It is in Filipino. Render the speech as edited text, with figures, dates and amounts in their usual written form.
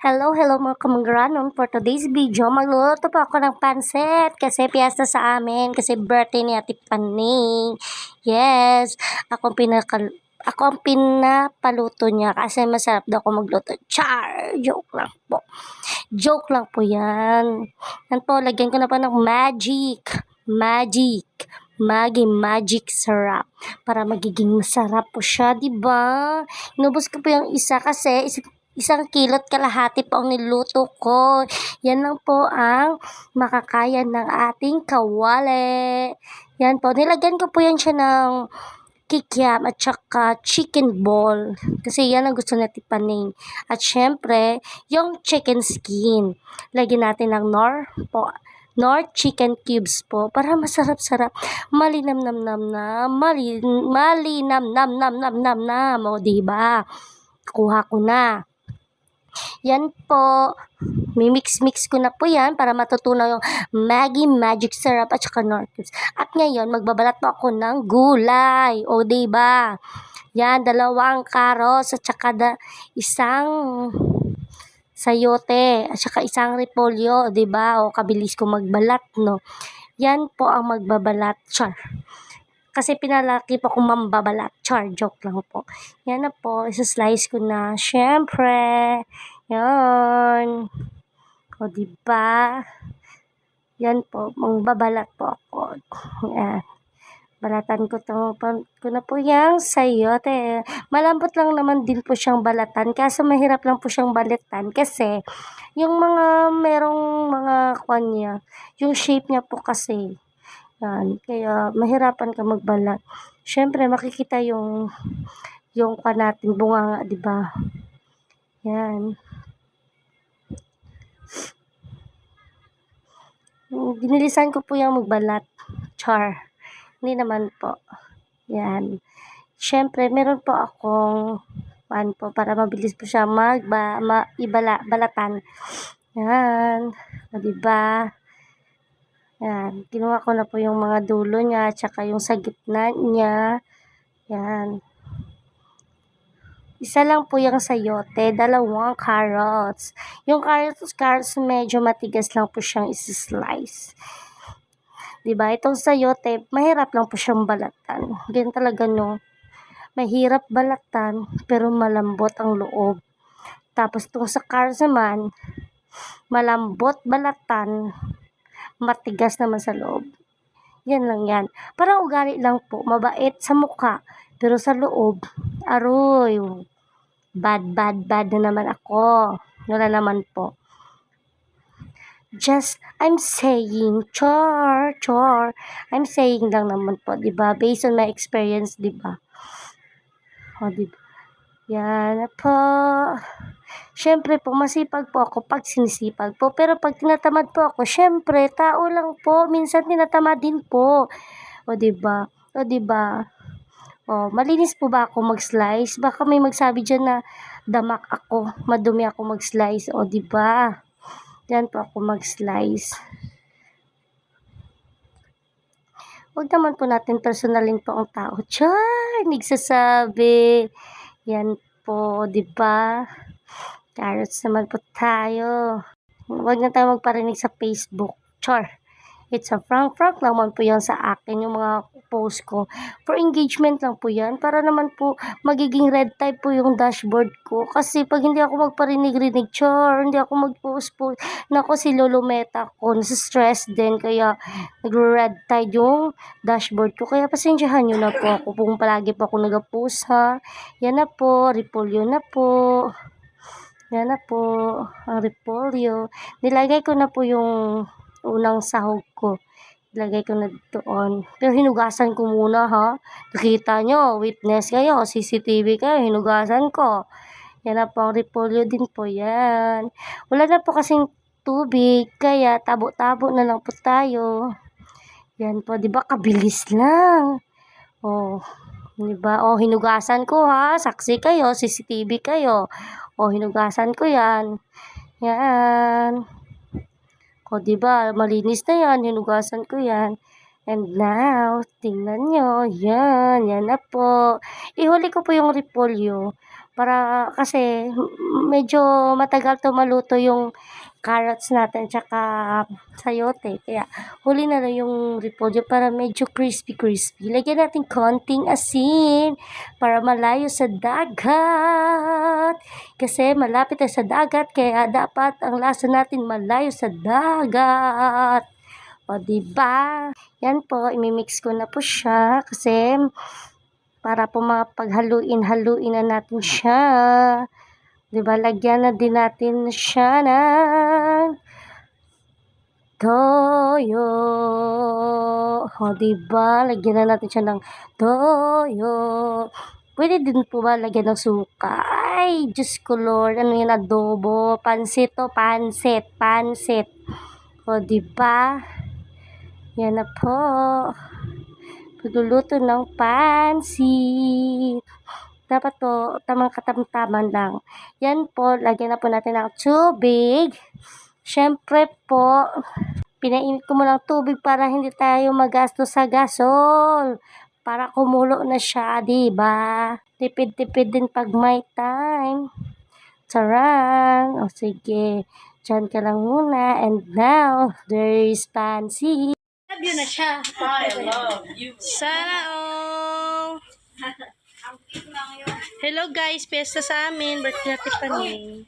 Hello mga kamanggranon. For today's video, magluluto po ako ng pansit kasi piyesta sa amin, kasi birthday ni Ate Paning. Yes, ako ang pinapaluto niya kasi masarap daw ako magluto. Char! Joke lang po. Joke lang po yan. Yan po, lagyan ko na po ng magic syrup para magiging masarap po siya, di ba? Inubos ko po yung isa kasi isang kilot kalahati po ang niluto ko. Yan lang po ang makakaya ng ating kawali. Yan po, nilagyan ko po yan siya ng kikiam at saka chicken ball. Kasi yan ang gusto natin Paning. At syempre, yung chicken skin. Lagyan natin ng nor chicken cubes po para masarap-sarap. Malinam-nam-nam-nam. O, diba? Kuha ko na. Yan po. Mimix-mix ko na po yan para matutunaw yung magic syrup at saka nor cubes. At ngayon, magbabalat po ako ng gulay. O, diba? Yan, 2 karos at saka isang sayote at saka isang repolyo, 'di ba? O kabilis ko magbalat, no. Yan po ang magbabalat, char. Kasi pinalaki po akong mambabalat, char, joke lang po. Yan na po, isa-slice ko na, syempre. Yan. O, 'di ba? Yan po, mangbabalat po ako. Yan. Balatan ko na po yung sayote. Malambot lang naman din po siyang balatan. Kaso mahirap lang po siyang balatan. Kasi yung merong mga niya, yung shape niya po kasi. Yan. Kaya mahirapan ka magbalat. Siyempre makikita yung natin, bunganga, di ba? Yan. Dinilisan ko po yung magbalat. Char. Hindi naman po. Yan. Siyempre, meron po akong para mabilis po siya balatan. Yan. O, diba? Yan. Kinuha ko na po yung mga dulo niya at saka yung sa gitna niya. Yan. Isa lang po yung sayote, 2 carrots. Yung carrots medyo matigas lang po siyang isi-slice. Diba? Itong sayote, mahirap lang po siyang balatan. Ganyan talaga, no? Mahirap balatan, pero malambot ang loob. Tapos itong sa carrots naman, malambot balatan, matigas naman sa loob. Yan lang yan. Parang ugali lang po, mabait sa mukha, pero sa loob, aroy, bad na naman ako. Wala naman po. I'm saying, char. I'm saying lang naman po, diba? Based on my experience, diba? O, diba? Yan po. Siyempre po, masipag po ako pag sinisipag po. Pero pag tinatamad po ako, siyempre, tao lang po. Minsan tinatamad din po. O, diba? O, malinis po ba ako mag-slice? Baka may magsabi dyan na damak ako, madumi ako mag-slice. O, diba? Yan po ako mag-slice. Huwag naman po natin personalin po ang tao. Char! Nagsasabi. Yan po, diba? Carrots naman po tayo. Huwag na tayo magparinig sa Facebook. Char! It's a prank naman po yan sa akin, yung mga post ko. For engagement lang po yan. Para naman po magiging red type po yung dashboard ko. Kasi pag hindi ako magparinig-rinig, char, hindi ako mag-post po. Nako, si Lolo Meta ko, nasa-stress din. Kaya nag-red tide yung dashboard ko. Kaya pasensyahan nyo na po ako kung palagi po ako nag-post, ha. Yan na po, repolyo na po. Yan na po, ang repolyo. Nilagay ko na po yung unang sahog ko. Ilagay ko na doon. Pero hinugasan ko muna, ha. Nakita nyo, witness kayo, CCTV kayo, hinugasan ko. Yan na po, ang repolyo din po yan. Wala na po kasing tubig, kaya tabo-tabo na lang po tayo. Yan po, di ba, kabilis lang. Oh, di ba? Oh, hinugasan ko, ha. Saksi kayo, CCTV kayo. Oh, hinugasan ko yan. Yan. O, diba, malinis na yan, hinugasan ko yan. And now, tingnan nyo, yan na po. Ihuli ko po yung repolyo Para kasi medyo matagal to maluto yung carrots natin tsaka sayote. Kaya huli na lang yung repolyo para medyo crispy. Lagyan natin konting asin para malayo sa dagat. Kasi malapit na sa dagat kaya dapat ang lasa natin malayo sa dagat. O, diba? Yan po, imimix ko na po siya kasi para po mapaghaluin na natin siya. Diba, lagyan na din natin siya ng toyo. O, diba, lagyan na natin siya ng toyo. Pwede din po ba lagyan ng suka? Ay, Diyos ko Lord, ano yan, adobo, pansit to, pansit. O, diba? Yan na po. Pagluluto ng pansit. Dapat po, tamang katamtaman lang. Yan po, lagyan na po natin ng tubig. Siyempre po, pinainit ko muna ng tubig para hindi tayo magastos sa gasol. Para kumulo na siya, diba? Tipid-tipid din pag may time. Charang! O sige, dyan ka lang muna. And now, there is pansit. Love you na siya. I love you. Sana all. Hello guys, piyesta sa amin. Birthday natin pa ni.